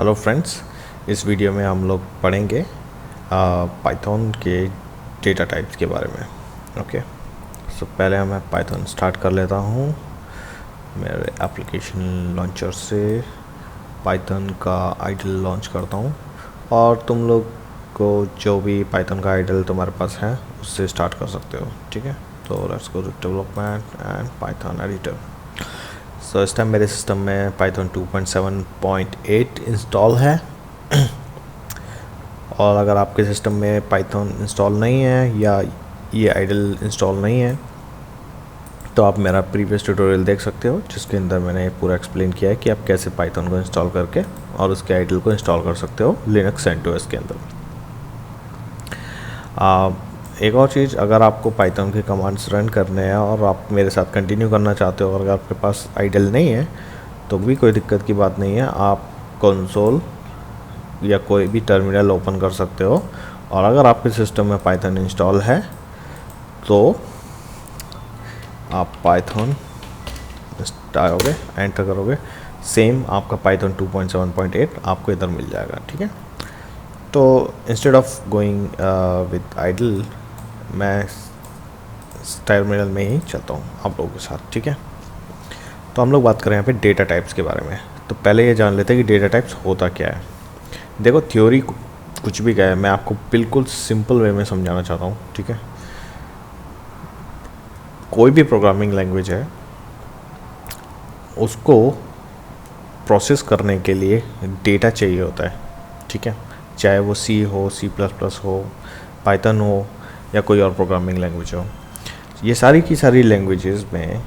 Hello friends, इस video में हम लोग पढ़ेंगे पाइथन के डेटा टाइप्स के बारे में। ओके, सो पहले मैं पाइथन स्टार्ट कर लेता हूँ मेरे एप्लीकेशन लॉन्चर से। पाइथन का आइडल लॉन्च करता हूँ और तुम लोग को जो भी पाइथन का आइडल तुम्हारे पास है उससे स्टार्ट कर सकते हो। ठीक है, तो let's go to development and Python editor. So इस टाइम मेरे सिस्टम में पाइथन 2.7.8 इंस्टॉल है और अगर आपके सिस्टम में पाइथन इंस्टॉल नहीं है या ये आइडल इंस्टॉल नहीं है तो आप मेरा प्रीवियस ट्यूटोरियल देख सकते हो, जिसके अंदर मैंने पूरा एक्सप्लेन किया है कि आप कैसे पाइथन को इंस्टॉल करके और उसके आइडल को इंस्टॉल कर सकते हो लिनक्स CentOS के अंदर। एक और चीज़, अगर आपको पाइथन के कमांड्स रन करने हैं और आप मेरे साथ कंटिन्यू करना चाहते हो और अगर आपके पास आइडल नहीं है तो भी कोई दिक्कत की बात नहीं है। आप कंसोल या कोई भी टर्मिनल ओपन कर सकते हो और अगर आपके सिस्टम में पाइथन इंस्टॉल है तो आप पाइथन आओगे, एंटर करोगे, सेम आपका पाइथन 2.7.8 आपको इधर मिल जाएगा। ठीक है, तो instead of going with IDLE मैं टर्मिनल में ही चलता हूँ आप लोगों के साथ। ठीक है, तो हम लोग बात करें यहाँ पे डेटा टाइप्स के बारे में। तो पहले ये जान लेते हैं कि डेटा टाइप्स होता क्या है। देखो, थ्योरी कुछ भी क्या है, मैं आपको बिल्कुल सिंपल वे में समझाना चाहता हूँ। ठीक है, कोई भी प्रोग्रामिंग लैंग्वेज है उसको प्रोसेस करने के लिए डेटा चाहिए होता है। ठीक है, चाहे वो C हो, C++ हो, पाइथन हो या कोई और प्रोग्रामिंग लैंग्वेज हो। ये सारी की सारी लैंग्वेजेस में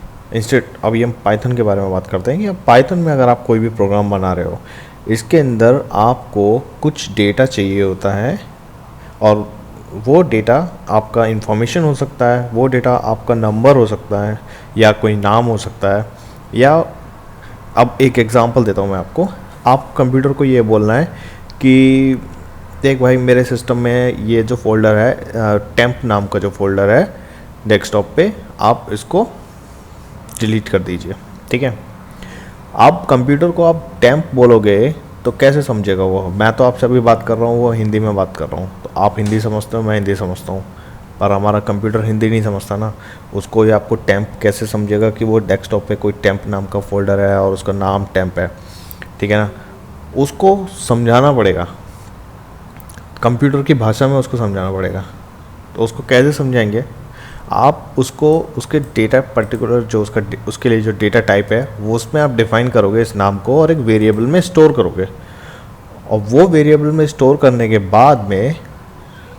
अभी हम पाइथन के बारे में बात करते हैं कि अब पाइथन में अगर आप कोई भी प्रोग्राम बना रहे हो, इसके अंदर आपको कुछ डेटा चाहिए होता है और वो डेटा आपका इंफॉर्मेशन हो सकता है, वो डेटा आपका नंबर हो सकता है या कोई नाम हो सकता है। या अब एक एग्जांपल देता हूँ मैं आपको। आप कंप्यूटर को ये बोलना है कि देख भाई, मेरे सिस्टम में ये जो फोल्डर है, टेम्प नाम का जो फोल्डर है डेस्कटॉप पे, आप इसको डिलीट कर दीजिए। ठीक है, आप कंप्यूटर को आप टेम्प बोलोगे तो कैसे समझेगा वो? मैं तो आपसे अभी बात कर रहा हूँ, वो हिंदी में बात कर रहा हूँ, तो आप हिंदी समझते हो, मैं हिंदी समझता हूँ, पर हमारा कंप्यूटर हिंदी नहीं समझता ना। उसको ये आपको टेम्प कैसे समझेगा कि वो डेस्कटॉप पे कोई टेम्प नाम का फोल्डर है और उसका नाम टेम्प है? ठीक है ना, उसको समझाना पड़ेगा, कंप्यूटर की भाषा में उसको समझाना पड़ेगा। तो उसको कैसे समझाएंगे? आप उसको उसके डेटा पर्टिकुलर जो उसके लिए जो डेटा टाइप है वो उसमें आप डिफ़ाइन करोगे इस नाम को और एक वेरिएबल में स्टोर करोगे। और वो वेरिएबल में स्टोर करने के बाद में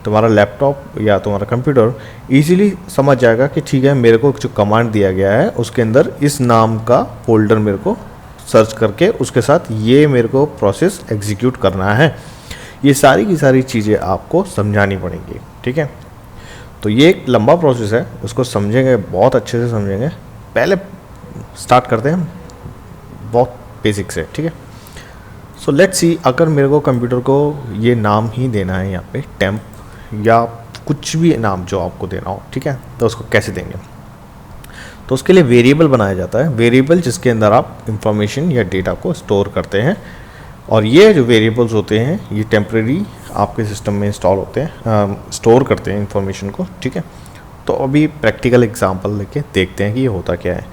तुम्हारा लैपटॉप या तुम्हारा कंप्यूटर इजीली समझ जाएगा कि ठीक है, मेरे को जो कमांड दिया गया है उसके अंदर इस नाम का फोल्डर मेरे को सर्च करके उसके साथ ये मेरे को प्रोसेस एग्जीक्यूट करना है। ये सारी की सारी चीज़ें आपको समझानी पड़ेंगी। ठीक है, तो ये एक लंबा प्रोसेस है, उसको समझेंगे, बहुत अच्छे से समझेंगे। पहले स्टार्ट करते हैं बहुत बेसिक से। ठीक है, सो लेट्स सी, अगर मेरे को कंप्यूटर को ये नाम ही देना है यहाँ पे टेम्प या कुछ भी नाम जो आपको देना हो, ठीक है, तो उसको कैसे देंगे? तो उसके लिए वेरिएबल बनाया जाता है, वेरिएबल जिसके अंदर आप इंफॉर्मेशन या डेटा को स्टोर करते हैं। और ये जो वेरिएबल्स होते हैं ये टेम्परेरी आपके सिस्टम में इंस्टॉल होते हैं, स्टोर करते हैं इंफॉर्मेशन को। ठीक है, तो अभी प्रैक्टिकल एग्जांपल लेके देखते हैं कि ये होता क्या है।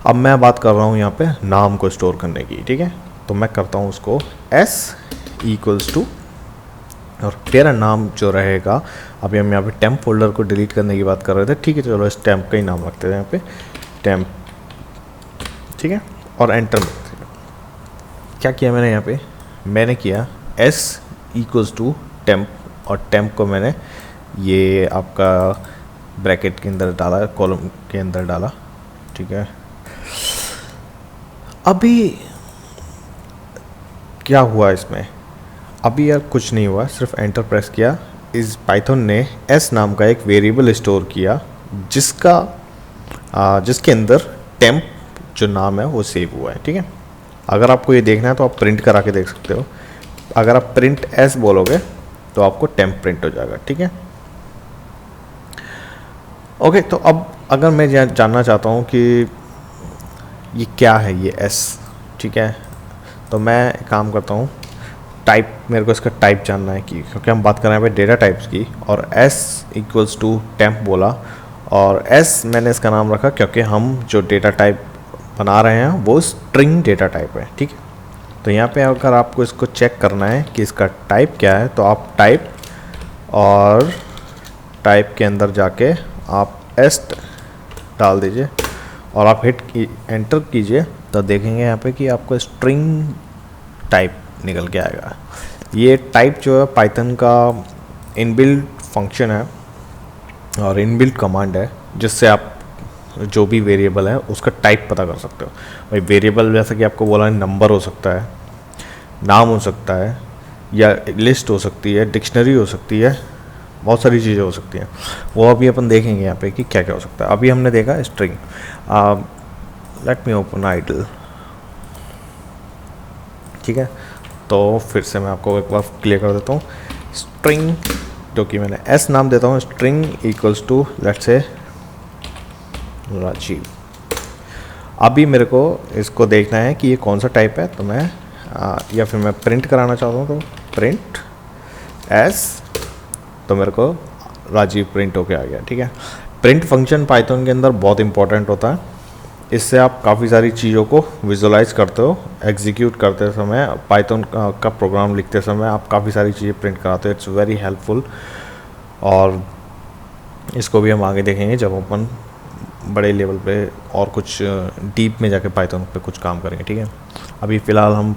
अब मैं बात कर रहा हूँ यहाँ पे नाम को स्टोर करने की। ठीक है, तो मैं करता हूँ उसको s = और मेरा नाम जो रहेगा, अभी हम यहाँ पे टेम्प फोल्डर को डिलीट करने की बात कर रहे थे। ठीक है, चलो इस टेम्प का ही नाम रखते हैं यहाँ पे टेम्प। ठीक है, और एंटर। क्या किया मैंने यहाँ पे? मैंने किया s = टेम्प और टेम्प को मैंने ये आपका ब्रैकेट के अंदर डाला, कॉलम के अंदर डाला। ठीक है, अभी क्या हुआ इसमें? अभी यार कुछ नहीं हुआ, सिर्फ एंटर प्रेस किया, इस पाइथन ने s नाम का एक वेरिएबल स्टोर किया जिसके अंदर टेम्प जो नाम है वो सेव हुआ है। ठीक है, अगर आपको ये देखना है तो आप प्रिंट करा के देख सकते हो। अगर आप प्रिंट s बोलोगे तो आपको टेम्प प्रिंट हो जाएगा। ठीक है, ओके, तो अब अगर मैं जानना चाहता हूँ कि ये क्या है ये s, ठीक है, तो मैं काम करता हूँ, टाइप, मेरे को इसका टाइप जानना है कि क्योंकि हम बात कर रहे हैं डेटा टाइप्स की, और s इक्वल्स टू टेम्प बोला, और s मैंने इसका नाम रखा क्योंकि हम जो डेटा टाइप बना रहे हैं वो स्ट्रिंग डेटा टाइप है, ठीक है। तो यहाँ पे अगर आपको इसको चेक करना है कि इसका टाइप क्या है, तो आप टाइप और टाइप के अंदर जाके आप s डाल दीजिए और आप हिट एंटर कीजिए, तो देखेंगे यहाँ पे कि आपको स्ट्रिंग टाइप निकल के आएगा। ये टाइप जो है पाइथन का इनबिल्ट फंक्शन है और इनबिल्ट कमांड है, जिससे आप जो भी वेरिएबल है उसका टाइप पता कर सकते हो। भाई वेरिएबल जैसा कि आपको बोला है, नंबर हो सकता है, नाम हो सकता है, या लिस्ट हो सकती है, डिक्शनरी हो सकती है, बहुत सारी चीज़ें हो सकती हैं। वो अभी अपन देखेंगे यहाँ पे कि क्या क्या हो सकता है। अभी हमने देखा string. Let me open IDLE, ठीक है। तो फिर से मैं आपको एक बार क्लियर कर देता हूँ। स्ट्रिंग जो कि मैंने s नाम देता हूँ, string equals to let's say Rajiv. अभी मेरे को इसको देखना है कि ये कौन सा टाइप है, तो मैं या फिर मैं प्रिंट कराना चाहता हूँ, तो प्रिंट एस, तो मेरे को राजीव प्रिंट होके आ गया, ठीक है। प्रिंट फंक्शन पाइथन के अंदर बहुत इंपॉर्टेंट होता है। इससे आप काफ़ी सारी चीज़ों को विजुलाइज करते हो, एग्जीक्यूट करते समय, पाइथन का प्रोग्राम लिखते समय आप काफ़ी सारी चीज़ें प्रिंट कराते हो। इट्स वेरी हेल्पफुल, और इसको भी हम आगे देखेंगे जब अपन बड़े लेवल पे और कुछ डीप में जाके पाइथन पे कुछ काम करेंगे, ठीक है। अभी फ़िलहाल हम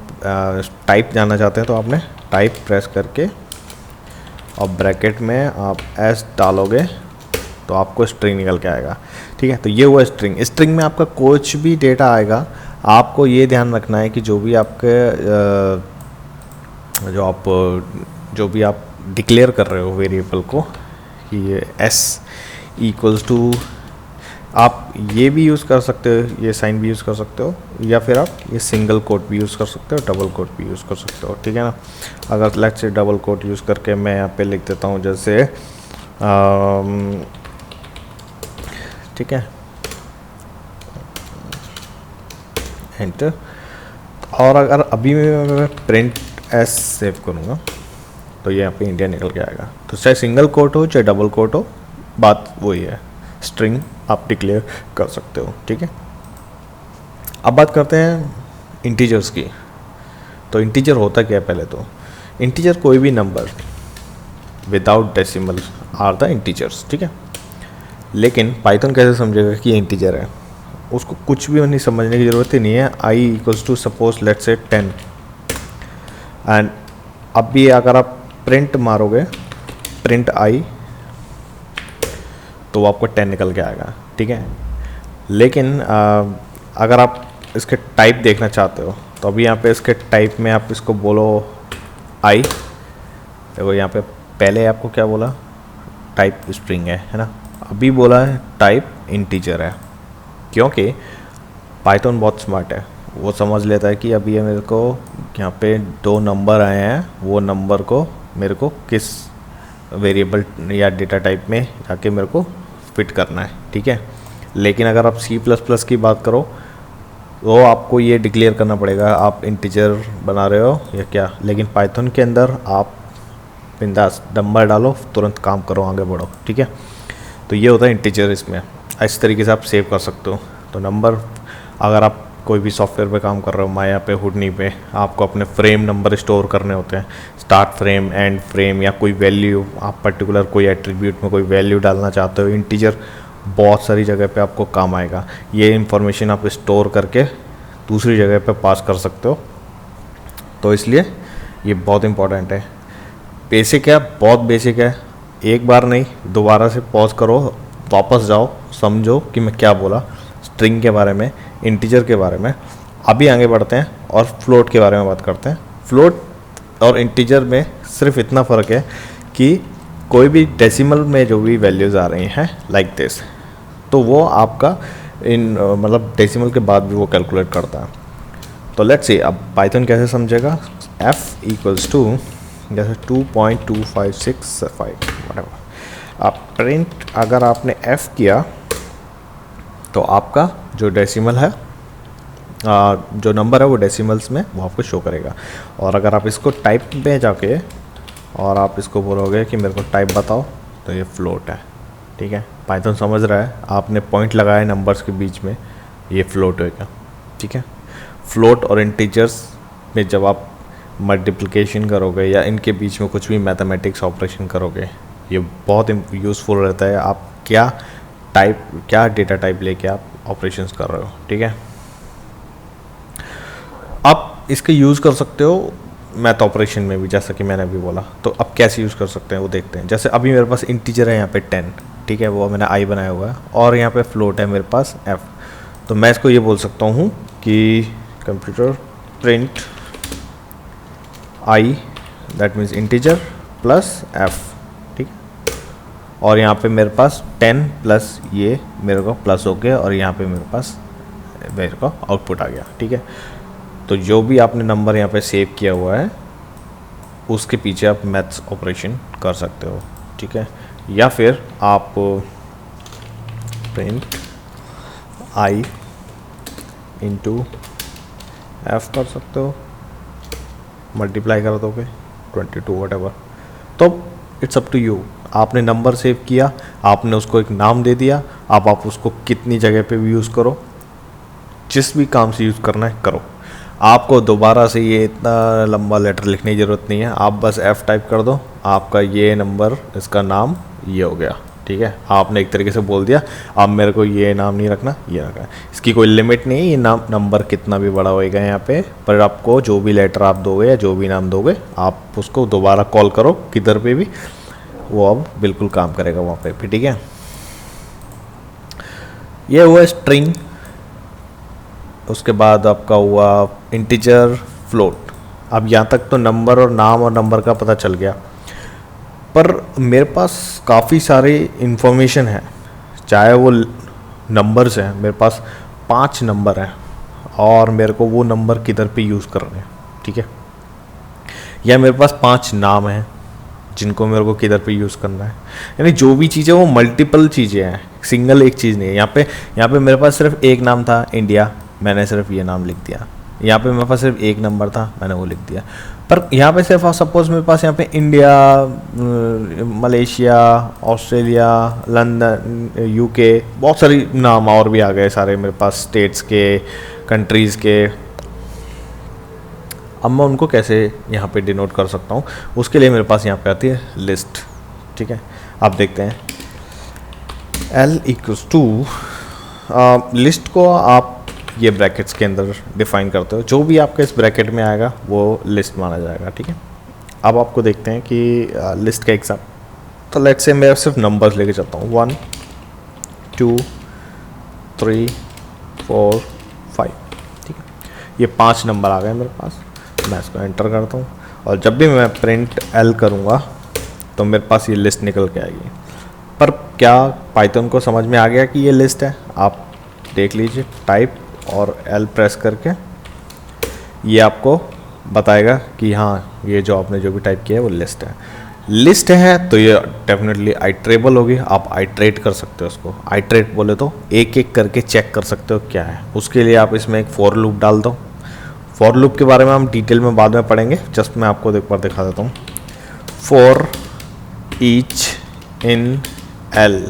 टाइप जानना चाहते हैं, तो आपने टाइप प्रेस करके और ब्रैकेट में आप एस डालोगे तो आपको स्ट्रिंग निकल के आएगा, ठीक है। तो ये हुआ स्ट्रिंग। स्ट्रिंग में आपका कुछ भी डेटा आएगा, आपको ये ध्यान रखना है कि जो भी आप डिक्लेयर कर रहे हो वेरिएबल को, कि ये एस इक्वल्स टू, आप ये भी यूज़ कर सकते हो, ये साइन भी यूज़ कर सकते हो, या फिर आप ये सिंगल कोट भी यूज़ कर सकते हो, डबल कोट भी यूज़ कर सकते हो, ठीक है ना। अगर let's say double coat use करके मैं यहाँ पे लिख देता हूँ जैसे ठीक है, एंटर। और अगर अभी मैं प्रिंट एस सेव करूँगा तो ये यहाँ पे इंडिया निकल के आएगा। तो चाहे सिंगल कोट हो चाहे डबल कोट हो, बात वही है, स्ट्रिंग आप डिक्लेयर कर सकते हो, ठीक है। अब बात करते हैं इंटीजर्स की। तो इंटीजर होता क्या है, पहले तो इंटीजर कोई भी number without decimal are the integers, ठीक है। लेकिन पाइथन कैसे समझेगा कि ये इंटीजर है, उसको कुछ भी नहीं समझने की ज़रूरत ही नहीं है। i equals to suppose let's say 10, and अब भी अगर आप प्रिंट मारोगे, प्रिंट i, तो आपको 10 निकल के आएगा, ठीक है। लेकिन अगर आप इसके टाइप देखना चाहते हो, तो अभी यहाँ पे इसके टाइप में आप इसको बोलो i, देखो यहाँ पे पहले आपको क्या बोला, टाइप स्ट्रिंग है ना। अभी बोला है टाइप इंटीजर है, क्योंकि पाइथन बहुत स्मार्ट है, वो समझ लेता है कि अभी मेरे को यहाँ पे 2 नंबर आए हैं, वो नंबर को मेरे को किस वेरिएबल या डेटा टाइप में जाके मेरे को फिट करना है, ठीक है। लेकिन अगर आप C++ की बात करो तो आपको ये डिक्लेयर करना पड़ेगा आप इंटीजर बना रहे हो या क्या। लेकिन पाइथन के अंदर आप बिंदास नंबर डालो, तुरंत काम करो, आगे बढ़ो, ठीक है। तो ये होता है इंटीजर। इसमें इस तरीके से आप सेव कर सकते हो। तो नंबर, अगर आप कोई भी सॉफ्टवेयर पे काम कर रहे हो, माया पे, हुडनी पे, आपको अपने फ्रेम नंबर स्टोर करने होते हैं, स्टार्ट फ्रेम, एंड फ्रेम, या कोई वैल्यू, आप पर्टिकुलर कोई एट्रीब्यूट में कोई वैल्यू डालना चाहते हो, इंटीजर बहुत सारी जगह पे आपको काम आएगा। ये इन्फॉर्मेशन आप स्टोर करके दूसरी जगह पे पास कर सकते हो। तो इसलिए ये बहुत इंपॉर्टेंट है। बेसिक है, बहुत बेसिक है। एक बार नहीं, दोबारा से पॉज करो, वापस जाओ, समझो कि मैं क्या बोला स्ट्रिंग के बारे में, इंटीजर के बारे में। अभी आगे बढ़ते हैं और फ्लोट के बारे में बात करते हैं। फ्लोट और इंटीजर में सिर्फ इतना फ़र्क है कि कोई भी डेसिमल में जो भी वैल्यूज़ आ रही हैं लाइक दिस, तो वो आपका मतलब डेसिमल के बाद भी वो कैलकुलेट करता है। तो लेट्स सी अब पाइथन कैसे समझेगा। f इक्वल्स टू जैसे 2.2565 वटेवर, आप प्रिंट अगर आपने f किया तो आपका जो डेसिमल है जो नंबर है वो डेसिमल्स में वो आपको शो करेगा। और अगर आप इसको टाइप में जाके और आप इसको बोलोगे कि मेरे को टाइप बताओ, तो ये फ्लोट है, ठीक है। पाइथन समझ रहा है आपने पॉइंट लगाया नंबर्स के बीच में, ये फ्लोट होगा, ठीक है। फ्लोट और इंटीजर्स में जब आप मल्टीप्लिकेशन करोगे या इनके बीच में कुछ भी मैथमेटिक्स ऑपरेशन करोगे, ये बहुत यूज़फुल रहता है। आप क्या डेटा टाइप लेके आप ऑपरेशंस कर रहे हो, ठीक है। आप इसका यूज़ कर सकते हो मैथ ऑपरेशन में भी, जैसा कि मैंने अभी बोला। तो अब कैसे यूज़ कर सकते हैं वो देखते हैं। जैसे अभी मेरे पास इंटीजर है यहाँ पे 10, ठीक है, वो मैंने आई बनाया हुआ है, और यहाँ पे फ्लोट है मेरे पास f। तो मैं इसको ये बोल सकता हूँ कि computer print I, that means integer plus f, ठीक है। और यहाँ पे मेरे पास 10 प्लस ये मेरे को प्लस हो गया, और यहाँ पे मेरे को आउटपुट आ गया, ठीक है। तो जो भी आपने नंबर यहाँ पे सेव किया हुआ है उसके पीछे आप मैथ्स ऑपरेशन कर सकते हो, ठीक है। या फिर आप प्रिंट आई इंटू एफ कर सकते हो, मल्टीप्लाई कर दोगे 22 वटेवर। तो इट्स अप टू यू। आपने नंबर सेव किया, आपने उसको एक नाम दे दिया, अब आप उसको कितनी जगह पे भी यूज़ करो, जिस भी काम से यूज़ करना है करो। आपको दोबारा से ये इतना लंबा लेटर लिखने की ज़रूरत नहीं है, आप बस F टाइप कर दो, आपका ये नंबर, इसका नाम ये हो गया, ठीक है। आपने एक तरीके से बोल दिया, अब मेरे को ये नाम नहीं रखना, ये रखना है। इसकी कोई लिमिट नहीं है, ये नंबर कितना भी बड़ा होएगा यहाँ पे, पर आपको जो भी लेटर आप दोगे या जो भी नाम दोगे, आप उसको दोबारा कॉल करो किधर पे भी, वो अब बिल्कुल काम करेगा वहाँ पे भी, ठीक है। ये हुआ स्ट्रिंग। उसके बाद आपका हुआ इंटीजर, फ्लोट। अब यहाँ तक तो नंबर और नाम और नंबर का पता चल गया, पर मेरे पास काफ़ी सारे इन्फॉर्मेशन है, चाहे वो नंबर्स हैं। मेरे पास 5 नंबर हैं और मेरे को वो नंबर किधर पे यूज़ करने हैं, ठीक है। या मेरे पास 5 नाम हैं जिनको मेरे को किधर पे यूज़ करना है। यानी जो भी चीज़ें वो मल्टीपल चीज़ें हैं, सिंगल एक चीज़ नहीं है। यहाँ पे मेरे पास सिर्फ एक नाम था इंडिया, मैंने सिर्फ ये नाम लिख दिया। यहाँ पे मेरे पास सिर्फ एक नंबर था, मैंने वो लिख दिया। पर यहाँ पे सिर्फ सपोज मेरे पास यहाँ पे India, Malaysia, Australia, London, UK, बहुत सारी नाम और भी आ गए सारे मेरे पास, स्टेट्स के, कंट्रीज़ के। अब मैं उनको कैसे यहाँ पे डिनोट कर सकता हूँ, उसके लिए मेरे पास यहाँ पे आती है लिस्ट, ठीक है। आप देखते हैं L इक्वल्स टू लिस्ट को आप ये ब्रैकेट्स के अंदर डिफाइन करते हो, जो भी आपका इस ब्रैकेट में आएगा वो लिस्ट माना जाएगा, ठीक है। अब आपको देखते हैं कि लिस्ट का एग्जाम, तो लेट्स से मैं सिर्फ नंबर्स लेके चलता हूँ 1 2 3 4 5, ठीक है। ये 5 नंबर आ गए मेरे पास, मैं इसको एंटर करता हूँ, और जब भी मैं प्रिंट L करूँगा तो मेरे पास ये लिस्ट निकल के आएगी। पर क्या पाइथन को समझ में आ गया कि ये लिस्ट है? आप देख लीजिए, टाइप और L प्रेस करके ये आपको बताएगा कि हाँ, ये जो आपने जो भी टाइप किया है वो लिस्ट है। लिस्ट है तो ये डेफिनेटली आइट्रेबल होगी, आप आइट्रेट कर सकते हो उसको। आइट्रेट बोले तो एक एक करके चेक कर सकते हो क्या है। उसके लिए आप इसमें एक फॉर लूप डाल दो। फॉर लूप के बारे में हम डिटेल में बाद में पढ़ेंगे, जस्ट मैं आपको एक बार दिखा देता हूँ। फॉर ईच इन L,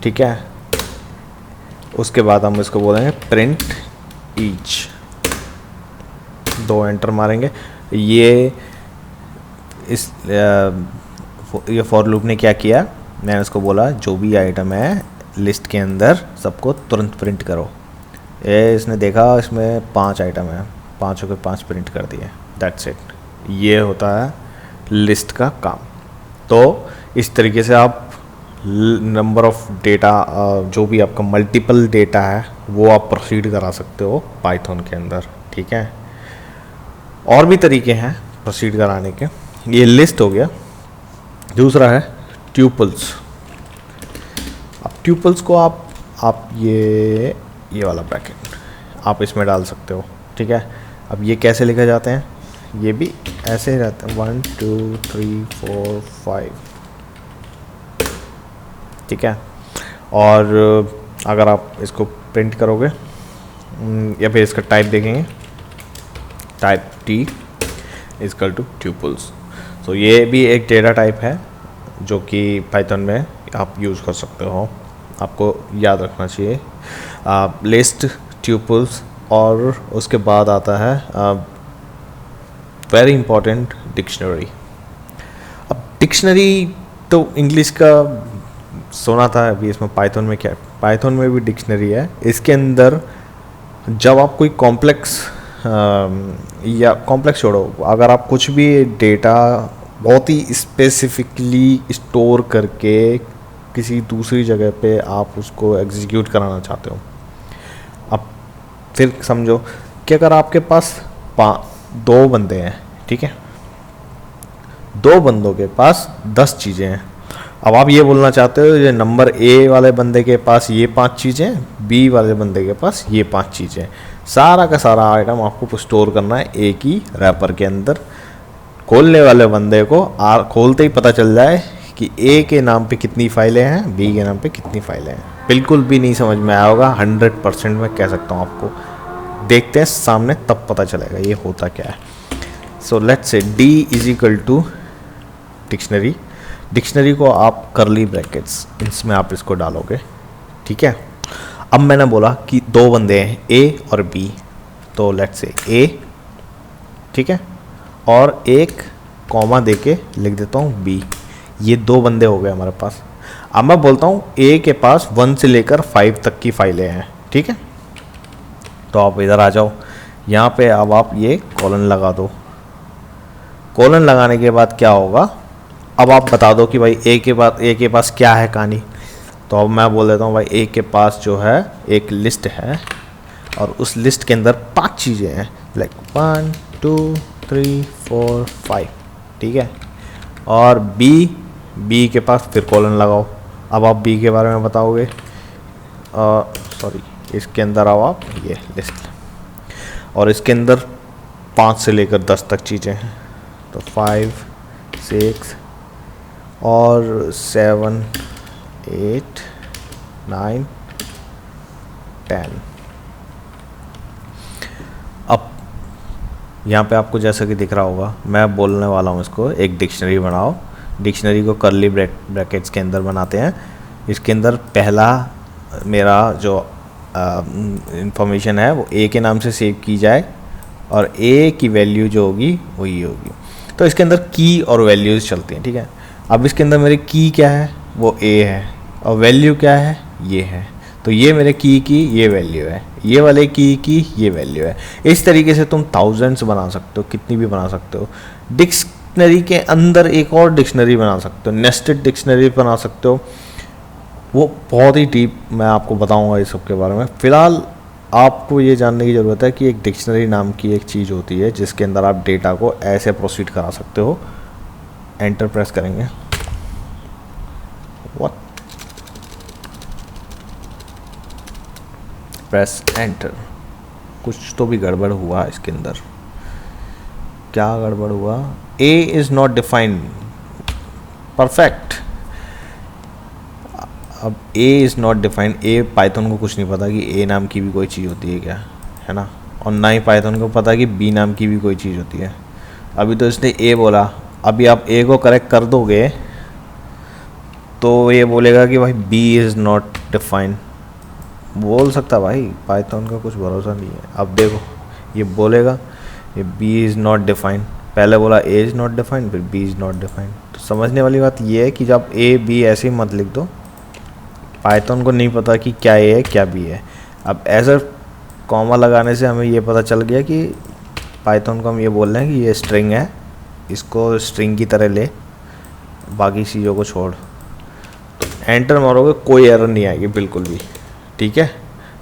ठीक है। उसके बाद हम इसको बोलेंगे प्रिंट ईच, 2 एंटर मारेंगे। ये फॉर लूप ने क्या किया, मैंने उसको बोला जो भी आइटम है लिस्ट के अंदर सबको तुरंत प्रिंट करो। इसने देखा इसमें 5 आइटम है, 5 के 5 प्रिंट कर दिए, दैट्स इट। ये होता है लिस्ट का काम। तो इस तरीके से आप नंबर ऑफ डेटा, जो भी आपका मल्टीपल डेटा है वो आप प्रोसीड करा सकते हो पाइथन के अंदर, ठीक है। और भी तरीके हैं प्रोसीड कराने के। ये लिस्ट हो गया। दूसरा है ट्यूपल्स। अब ट्यूपल्स को आप ये वाला ब्रैकेट आप इसमें डाल सकते हो, ठीक है। अब ये कैसे लिखे जाते हैं, ये भी ऐसे ही रहते हैं 1 2 3 4 5, ठीक है। और अगर आप इसको प्रिंट करोगे या फिर इसका टाइप देखेंगे, type T is equal to tuples. तो ये भी एक डेटा टाइप है जो कि पाइथन में आप यूज़ कर सकते हो, आपको याद रखना चाहिए। लिस्ट, ट्यूपल्स, और उसके बाद आता है वेरी इंपॉर्टेंट डिक्शनरी। अब डिक्शनरी तो इंग्लिश का सुना था, अभी इसमें पाइथन में क्या है, पाइथन में भी डिक्शनरी है। इसके अंदर जब आप कोई कॉम्प्लेक्स या कॉम्प्लेक्स छोड़ो, अगर आप कुछ भी डेटा बहुत ही स्पेसिफिकली स्टोर करके किसी दूसरी जगह पे आप उसको एग्जीक्यूट कराना चाहते हो, अब फिर समझो कि अगर आपके पास 2 बंदे हैं, ठीक है, 2 बंदों के पास 10 चीज़ें हैं। अब आप ये बोलना चाहते हो ये नंबर ए वाले बंदे के पास ये 5 चीज़ें, बी वाले बंदे के पास ये 5 चीज़ें, सारा का सारा आइटम आपको स्टोर करना है एक ही रैपर के अंदर। खोलने वाले बंदे को खोलते ही पता चल जाए कि ए के नाम पे कितनी फाइलें हैं, बी के नाम पे कितनी फाइलें हैं। बिल्कुल भी नहीं समझ में आया होगा, 100% मैं कह सकता हूँ आपको, देखते हैं सामने तब पता चलेगा ये होता क्या है। So let's say D is equal to dictionary. Dictionary को आप करली ब्रैकेट्स इसमें आप इसको डालोगे, ठीक है। अब मैंने बोला कि 2 बंदे हैं ए और बी, तो लेट्स से ए, ठीक है, और एक कॉमा देके लिख देता हूँ बी। ये 2 बंदे हो गए हमारे पास। अब मैं बोलता हूँ ए के पास 1 से लेकर 5 तक की फाइलें हैं, ठीक है। तो आप इधर आ जाओ, यहाँ पे अब आप ये कॉलन लगा दो। कॉलन लगाने के बाद क्या होगा, अब आप बता दो कि भाई ए के पास क्या है कहानी। तो अब मैं बोल देता हूँ भाई ए के पास जो है एक लिस्ट है, और उस लिस्ट के अंदर 5 चीज़ें हैं, लाइक 1 2 3 4 5, ठीक है। और बी के पास फिर कॉलन लगाओ। अब आप बी के बारे में बताओगे, सॉरी, इसके अंदर आओ आप, ये लिस्ट, और इसके अंदर 5 से लेकर 10 तक चीज़ें हैं, तो 5 6 और 7 8 9 10। अब यहाँ पे आपको जैसा कि दिख रहा होगा, मैं बोलने वाला हूँ इसको एक डिक्शनरी बनाओ। डिक्शनरी को करली ब्रैकेट्स के अंदर बनाते हैं। इसके अंदर पहला मेरा जो इंफॉर्मेशन है वो ए के नाम से सेव की जाए, और ए की वैल्यू जो होगी वही होगी। तो इसके अंदर की और वैल्यूज़ चलती हैं, ठीक है। अब इसके अंदर मेरी की क्या है, वो ए है, और वैल्यू क्या है, ये है। तो ये मेरे की ये वैल्यू है, ये वाले की ये वैल्यू है। इस तरीके से तुम थाउजेंड्स बना सकते हो, कितनी भी बना सकते हो। डिक्शनरी के अंदर एक और डिक्शनरी बना सकते हो, नेस्टेड डिक्शनरी बना सकते हो। वो बहुत ही डीप मैं आपको बताऊंगा इस सब के बारे में। फ़िलहाल आपको ये जानने की ज़रूरत है कि एक डिक्शनरी नाम की एक चीज़ होती है जिसके अंदर आप डेटा को ऐसे प्रोसीड करा सकते हो। एंटर प्रेस करेंगे, व्हाट, प्रेस एंटर। कुछ तो भी गड़बड़ हुआ इसके अंदर, क्या गड़बड़ हुआ, a is not defined, perfect. अब a is not defined, a Python को कुछ नहीं पता कि ए नाम की भी कोई चीज़ होती है क्या, है ना, और ना ही पाइथन को पता कि बी नाम की भी कोई चीज़ होती है। अभी तो इसने ए बोला, अभी आप ए को करेक्ट कर दोगे तो ये बोलेगा कि भाई बी इज़ नॉट डिफाइंड। बोल सकता भाई, पाइथन का कुछ भरोसा नहीं है। अब देखो ये बोलेगा ये बी इज़ नॉट डिफाइंड, पहले बोला ए इज़ नॉट डिफाइंड, फिर बी इज़ नॉट डिफाइंड। तो समझने वाली बात ये है कि जब ए बी ऐसे ही मत लिख दो, पाइथन को नहीं पता कि क्या ए है क्या बी है। अब ऐसा कॉमा लगाने से हमें ये पता चल गया कि पाइथन को हम ये बोल रहे हैं कि ये स्ट्रिंग है, इसको स्ट्रिंग की तरह ले, बाकी चीज़ों को छोड़। तो एंटर मारोगे कोई एरर नहीं आएगी बिल्कुल भी, ठीक है।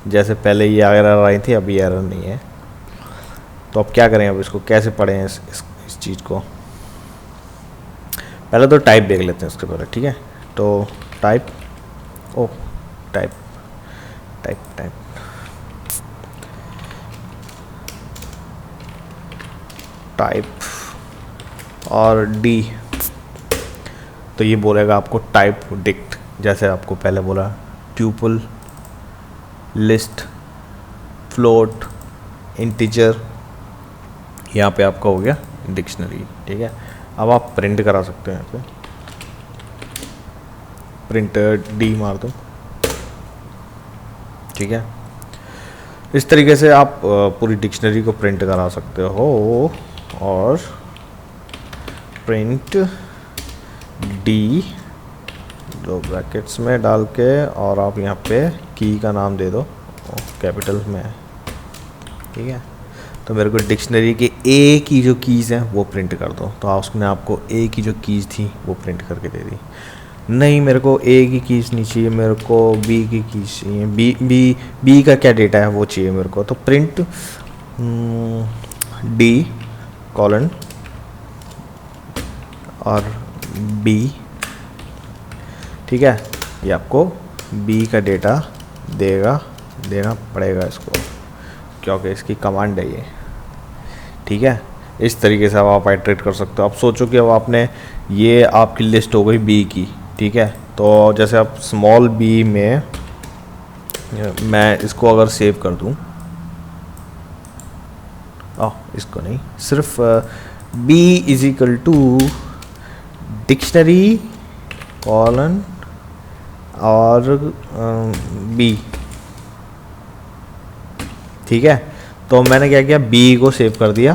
जैसे पहले ये एरर आई थी, अभी एरर नहीं है। तो अब क्या करें, अब इसको कैसे पढ़ें इस चीज़ को। पहले तो टाइप देख लेते हैं इसके पहले, ठीक है। तो टाइप, ओ टाइप टाइप टाइप टाइप और डी, तो ये बोलेगा आपको टाइप डिक्ट, जैसे आपको पहले बोला ट्यूपल, लिस्ट, फ्लोट, इंटीजर, यहाँ पे आपका हो गया डिक्शनरी। ठीक है, अब आप प्रिंट करा सकते हो, यहाँ पे प्रिंट डी मार दो। ठीक है, इस तरीके से आप पूरी डिक्शनरी को प्रिंट करा सकते हो। और प्रिंट डी दो ब्रैकेट्स में डाल के, और आप यहाँ पे की का नाम दे दो कैपिटल में। ठीक है, तो मेरे को डिक्शनरी के ए की जो कीज़ हैं वो प्रिंट कर दो, तो उसने आपको ए की जो कीज़ थी वो प्रिंट करके दे दी। नहीं, मेरे को ए की कीज़ नहीं चाहिए, मेरे को बी की कीज़ चाहिए, बी का क्या डेटा है वो चाहिए मेरे को, तो प्रिंट डी कॉलन और बी। ठीक है, ये आपको बी का डेटा देना पड़ेगा इसको, क्योंकि इसकी कमांड है ये। ठीक है, इस तरीके से अब आप आइट्रेट कर सकते हो। अब सोचो कि अब आपने, ये आपकी लिस्ट हो गई बी की। ठीक है, तो जैसे आप स्मॉल बी में, मैं इसको अगर सेव कर दूं, इसको नहीं, सिर्फ B is equal to dictionary colon और बी। ठीक है, तो मैंने क्या किया, बी को सेव कर दिया,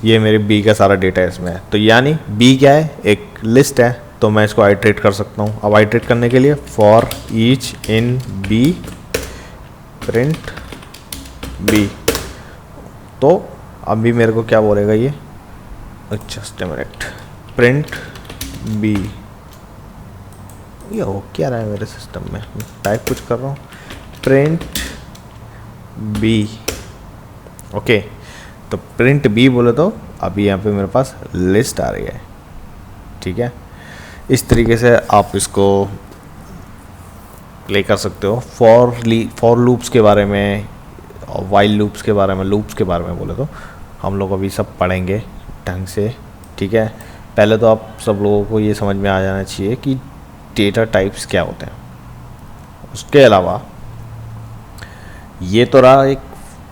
ये मेरे बी का सारा डेटा इसमें है। तो यानी बी क्या है, एक लिस्ट है, तो मैं इसको आइट्रेट कर सकता हूँ। अब आइट्रेट करने के लिए for each in B print B, तो अभी मेरे को क्या बोलेगा ये, just a minute, print B. ये हो क्या रहा है मेरे सिस्टम में, टाइप कुछ कर रहा हूँ, प्रिंट बी। ओके, तो प्रिंट बी बोले तो अभी यहाँ पे मेरे पास लिस्ट आ रही है। ठीक है, इस तरीके से आप इसको प्ले कर सकते हो। फॉर लूप्स के बारे में और वाइल लूप्स के बारे में, लूप्स के बारे में बोले तो हम लोग अभी सब पढ़ेंगे ढंग से। ठीक है, पहले तो आप सब लोगों को ये समझ में आ जाना चाहिए कि डेटा टाइप्स क्या होते हैं। उसके अलावा ये तो रहा एक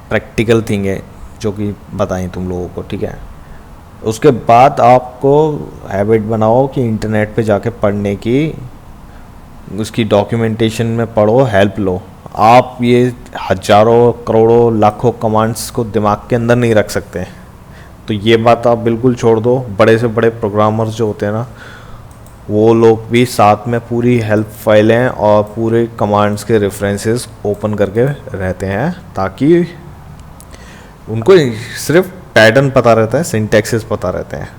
प्रैक्टिकल थिंग है जो कि बताएं तुम लोगों को। ठीक है, उसके बाद आपको हैबिट बनाओ कि इंटरनेट पे जाके पढ़ने की, उसकी डॉक्यूमेंटेशन में पढ़ो, हेल्प लो। आप ये हजारों करोड़ों लाखों कमांड्स को दिमाग के अंदर नहीं रख सकते, तो ये बात आप बिल्कुल छोड़ दो। बड़े से बड़े प्रोग्रामर्स जो होते हैं ना, वो लोग भी साथ में पूरी हेल्प फाइलें और पूरे कमांड्स के रेफरेंसेस ओपन करके रहते हैं, ताकि उनको सिर्फ पैटर्न पता रहता है, सिंटैक्सेस पता रहते हैं,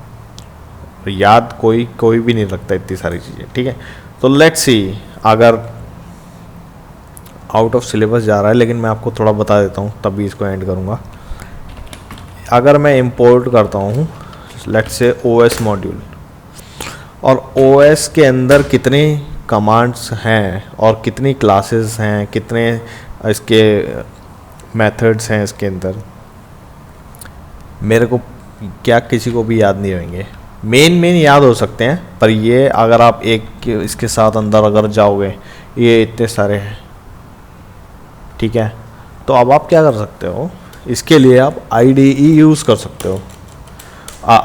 याद कोई भी नहीं रखता इतनी सारी चीज़ें। ठीक है, तो लेट्स सी, अगर आउट ऑफ सिलेबस जा रहा है, लेकिन मैं आपको थोड़ा बता देता हूँ तभी इसको एंड करूँगा। अगर मैं इंपोर्ट करता हूँ लेट्स से ओएस मॉड्यूल, और ओएस के अंदर कितने कमांड्स हैं और कितनी क्लासेस हैं, कितने इसके मेथड्स हैं इसके अंदर, मेरे को क्या किसी को भी याद नहीं होंगे। मेन याद हो सकते हैं, पर ये अगर आप एक इसके साथ अंदर अगर जाओगे, ये इतने सारे हैं। ठीक है, तो अब आप क्या कर सकते हो, इसके लिए आप IDE यूज़ कर सकते हो।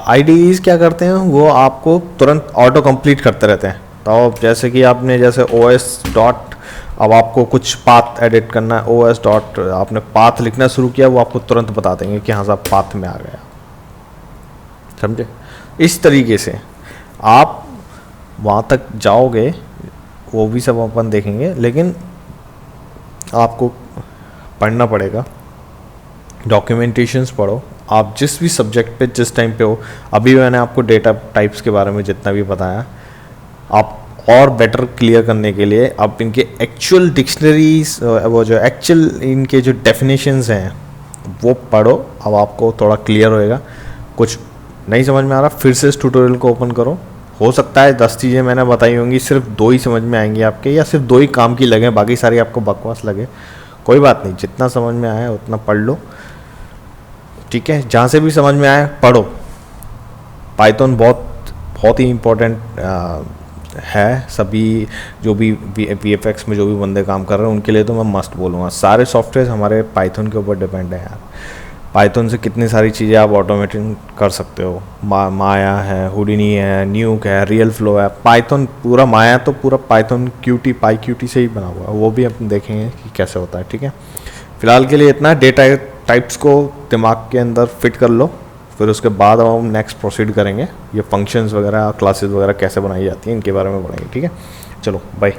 IDEs क्या करते हैं, वो आपको तुरंत ऑटो कंप्लीट करते रहते हैं। तो जैसे कि आपने जैसे OS डॉट, अब आपको कुछ पाथ एडिट करना है, OS डॉट आपने पाथ लिखना शुरू किया, वो आपको तुरंत बता देंगे कि हाँ साहब पाथ में आ गया। समझे? इस तरीके से आप वहाँ तक जाओगे, वो भी सब अपन देखेंगे, लेकिन आपको पढ़ना पड़ेगा, डॉक्यूमेंटेशंस पढ़ो। आप जिस भी सब्जेक्ट पे जिस टाइम पे हो, अभी मैंने आपको डेटा टाइप्स के बारे में जितना भी बताया, आप और बेटर क्लियर करने के लिए आप इनके एक्चुअल डिक्शनरीज, वो जो एक्चुअल इनके जो डेफिनेशंस हैं वो पढ़ो। अब आपको थोड़ा क्लियर होएगा। कुछ नहीं समझ में आ रहा, फिर से इस ट्यूटोरियल को ओपन करो। हो सकता है 10 चीज़ें मैंने बताई होंगी, सिर्फ 2 ही समझ में आएंगी आपके, या सिर्फ 2 ही काम की लगे, बाकी सारी आपको बकवास लगे। कोई बात नहीं, जितना समझ में आया उतना पढ़ लो। ठीक है, जहाँ से भी समझ में आए पढ़ो। पाइथन बहुत ही इम्पोर्टेंट है सभी जो भी VFX में जो भी बंदे काम कर रहे हैं उनके लिए तो मैं मस्ट बोलूँगा। सारे सॉफ्टवेयर हमारे पाइथन के ऊपर डिपेंड है यार। पाइथन से कितनी सारी चीज़ें आप ऑटोमेटिंग कर सकते हो। माया है, हुडिनी है, न्यूक है, रियल फ्लो है। पाइथन पूरा, माया तो पूरा पाइथन QT PyQt से ही बना हुआ है, वो भी अपन देखेंगे कि कैसे होता है। ठीक है, फिलहाल के लिए इतना। डेटा टाइप्स को दिमाग के अंदर फिट कर लो, फिर उसके बाद हम नेक्स्ट प्रोसीड करेंगे। ये फंक्शंस वगैरह, क्लासेस वगैरह कैसे बनाई जाती हैं, इनके बारे में पढ़ेंगे। ठीक है, चलो बाय।